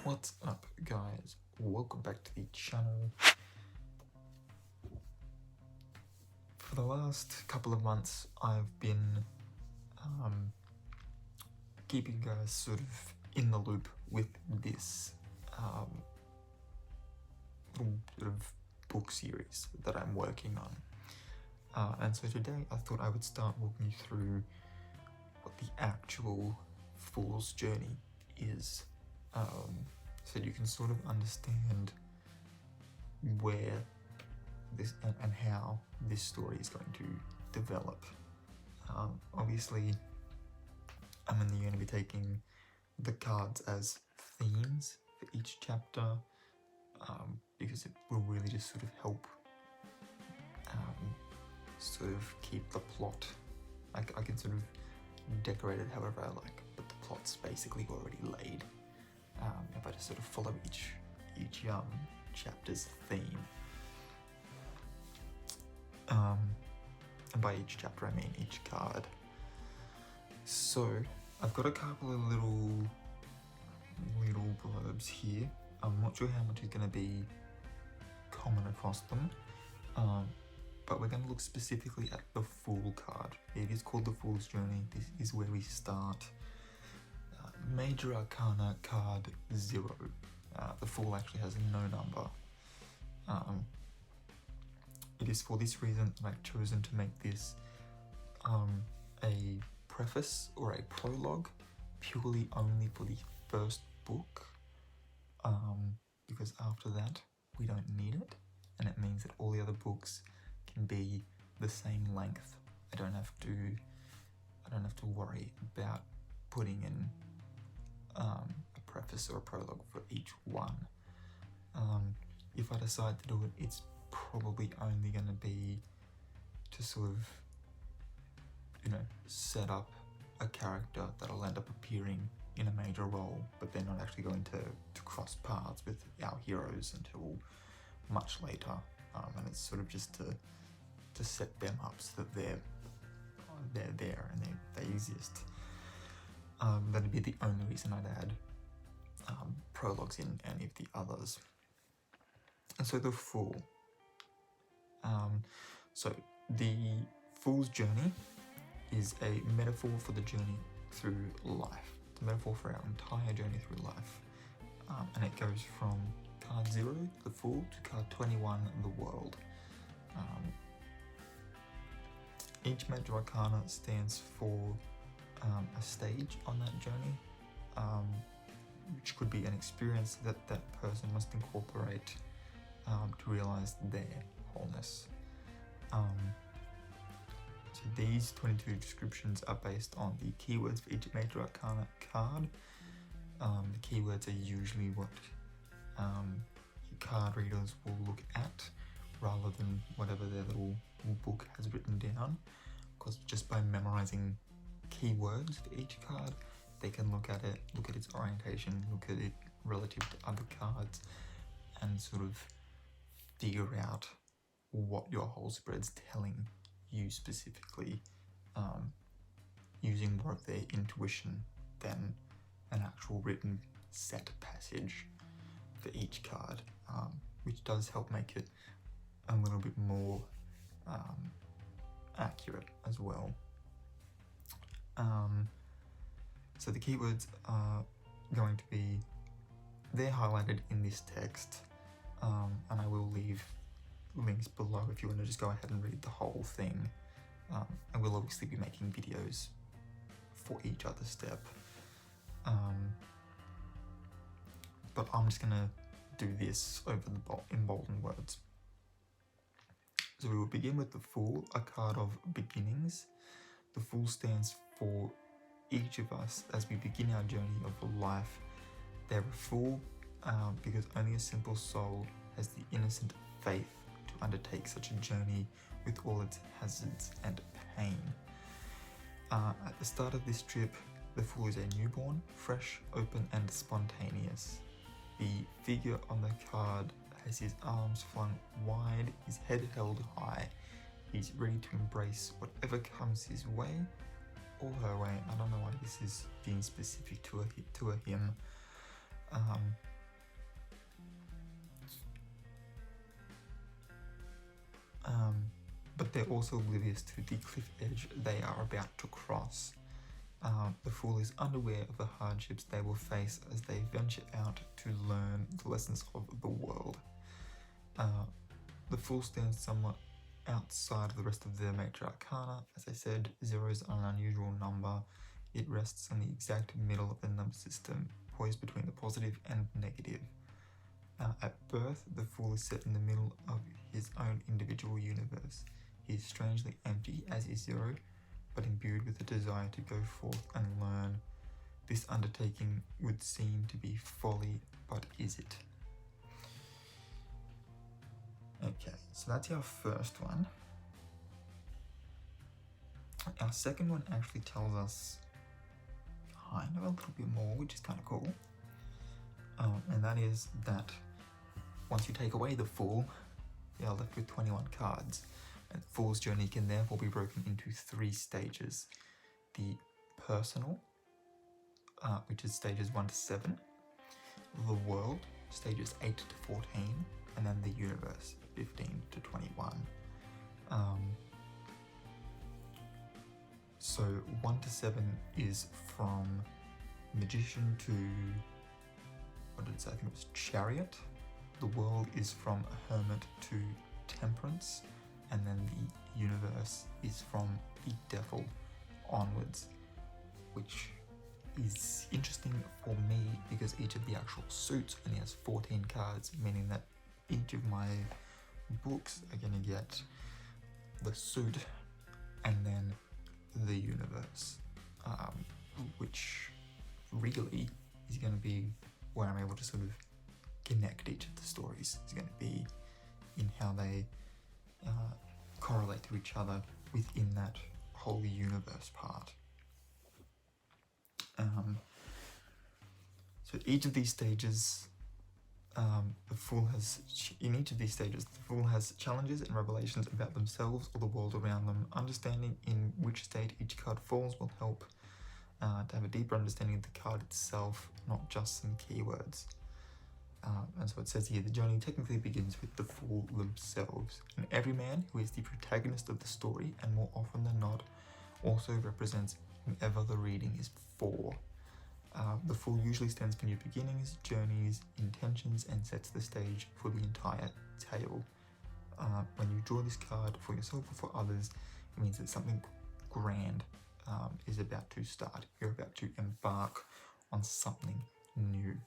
What's up, guys? Welcome back to the channel. For the last couple of months, I've been keeping you guys sort of in the loop with this little sort of book series that I'm working on. And so today I thought I would start walking you through what the actual Fool's Journey is, so you can sort of understand where this and how this story is going to develop. Obviously, I'm only going to be taking the cards as themes for each chapter, because it will really just sort of help sort of keep the plot. I can sort of decorate it however I like, but the plot's basically already laid. If I just sort of follow each chapter's theme. And by each chapter I mean each card. So I've got a couple of little blurbs here. I'm not sure how much is going to be common across them, but we're going to look specifically at the Fool card. It is called the Fool's Journey. This is where we start. Major Arcana card 0. The Fool actually has no number. It is for this reason that I've chosen to make this a preface or a prologue, purely only for the first book, because after that we don't need it, and it means that all the other books can be the same length. I don't have to worry about putting in a preface or a prologue for each one. If I decide to do it, it's probably only going to be to sort of, set up a character that'll end up appearing in a major role, but they're not actually going to cross paths with our heroes until much later, and it's sort of just to set them up so that they're there and they exist. That'd be the only reason I'd add prologues in any of the others. And so the Fool. So the Fool's Journey is a metaphor for the journey through life. It's a metaphor for our entire journey through life. And it goes from card 0, the Fool, to card 21, the World. Each major arcana stands for a stage on that journey, which could be an experience that that person must incorporate to realize their wholeness. So these 22 descriptions are based on the keywords for each major arcana card. The keywords are usually what your card readers will look at, rather than whatever their little book has written down, because just by memorizing keywords for each card, they can look at it, look at its orientation, look at it relative to other cards, and sort of figure out what your whole spread's telling you specifically, using more of their intuition than an actual written set passage for each card, which does help make it a little bit more accurate as well. So the keywords are going to be, they're highlighted in this text, and I will leave links below if you want to just go ahead and read the whole thing. I will obviously be making videos for each other step, but I'm just gonna do this over the emboldened words. So we will begin with the Fool, a card of beginnings. The Fool stands for each of us as we begin our journey of life. They're a fool because only a simple soul has the innocent faith to undertake such a journey with all its hazards and pain. At the start of this trip, the Fool is a newborn, fresh, open and spontaneous. The figure on the card has his arms flung wide, his head held high. He's ready to embrace whatever comes his way or her way. I don't know why this is being specific to a him. But they're also oblivious to the cliff edge they are about to cross. The fool is unaware of the hardships they will face as they venture out to learn the lessons of the world. The fool stands somewhat outside of the rest of the major arcana. As I said, 0 is an unusual number. It rests on the exact middle of the number system, poised between the positive and negative. At birth, the fool is set in the middle of his own individual universe. He is strangely empty, as is 0, but imbued with a desire to go forth and learn. This undertaking would seem to be folly, but is it? Okay, so that's our first one. Our second one actually tells us kind of a little bit more, which is kind of cool. And that is that once you take away the fool, you're left with 21 cards. And the fool's journey can therefore be broken into 3 stages. The personal, which is stages 1 to 7. The world, stages 8 to 14. And then the universe, 15 to 21. So 1 to 7 is from Magician to, what did it say? I think it was Chariot. The world is from Hermit to Temperance. And then the universe is from the Devil onwards, which is interesting for me because each of the actual suits only has 14 cards, meaning that each of my books are going to get the suit and then the universe, which really is going to be where I'm able to sort of connect each of the stories. It's going to be in how they correlate to each other within that whole universe part. So each of these stages, in each of these stages, the fool has challenges and revelations about themselves or the world around them. Understanding in which state each card falls will help to have a deeper understanding of the card itself, not just some keywords. And so it says here, the journey technically begins with the fool themselves. And every man who is the protagonist of the story, and more often than not, also represents whomever the reading is for. The fool usually stands for new beginnings, journeys, intentions, and sets the stage for the entire tale. When you draw this card for yourself or for others, it means that something grand is about to start. You're about to embark on something new.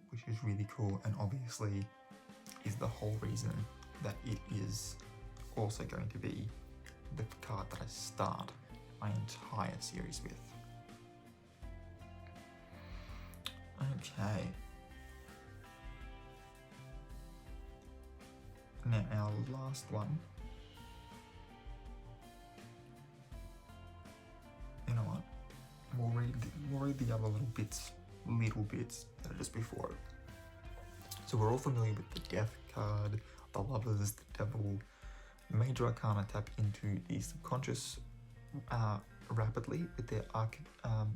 Which is really cool, and obviously is the whole reason that it is also going to be the card that I start my entire series with. Okay. Now our last one. You know what? We'll read the other little bits that are just before it. So we're all familiar with the Death card, the Lovers, the Devil. Major Arcana tap into the subconscious rapidly with their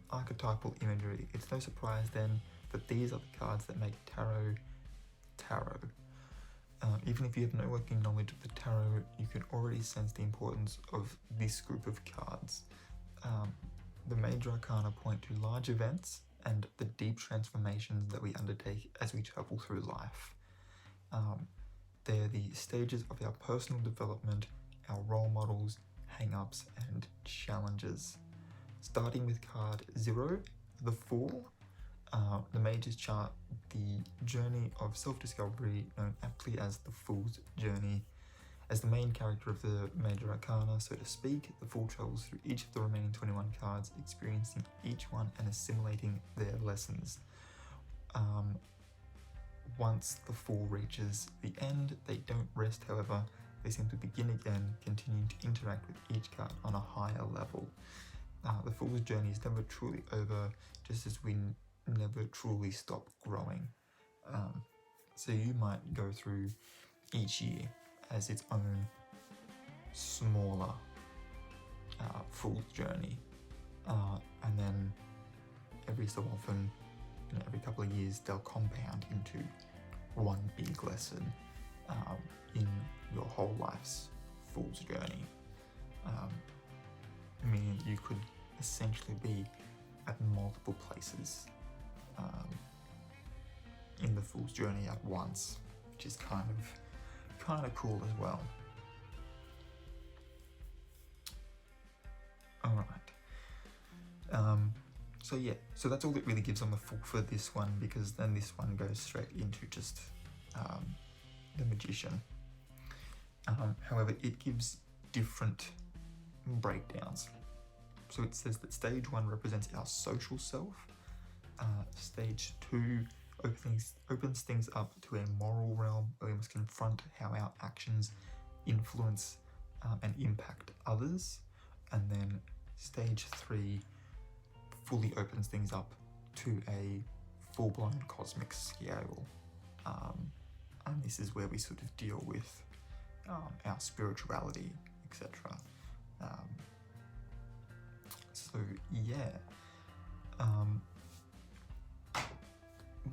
archetypal imagery. It's no surprise then that these are the cards that make tarot. Even if you have no working knowledge of the tarot, you can already sense the importance of this group of cards. The major arcana point to large events and the deep transformations that we undertake as we travel through life. They're the stages of our personal development, our role models, hang-ups, and challenges. Starting with card 0, the Fool, the mages chart the journey of self-discovery, known aptly as the Fool's Journey. As the main character of the major arcana, so to speak, the Fool travels through each of the remaining 21 cards, experiencing each one and assimilating their lessons. Once the Fool reaches the end, they don't rest, however, they seem to begin again, continuing to interact with each card on a higher level. The Fool's journey is never truly over, just as we never truly stop growing. So you might go through each year as its own smaller Fool's journey, and then every so often every couple of years they'll compound into one big lesson in your whole life's Fool's Journey. Meaning you could essentially be at multiple places in the Fool's Journey at once, which is kind of cool as well. Alright. So yeah, so that's all it really gives on the Fool for this one, because then this one goes straight into just the Magician. However, it gives different breakdowns. So it says that stage 1 represents our social self. Stage 2 opens things up to a moral realm where we must confront how our actions influence and impact others. And then stage 3 fully opens things up to a full-blown cosmic scale. And this is where we sort of deal with our spirituality, etc. So yeah,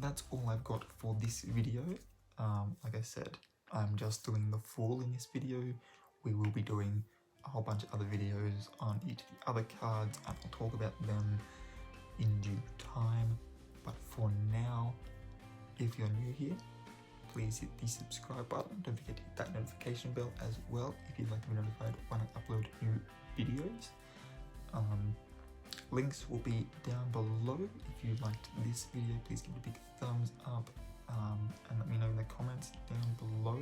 that's all I've got for this video. Like I said, I'm just doing the Fool in this video. We will be doing a whole bunch of other videos on each of the other cards, and I'll talk about them in due time. But for now, if you're new here, please hit the subscribe button. Don't forget to hit that notification bell as well if you'd like to be notified when I upload new videos. Links will be down below. If you liked this video, please give it a big thumbs up and let me know in the comments down below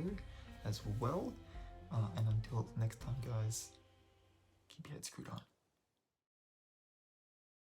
as well. And until next time, guys, keep your head screwed on.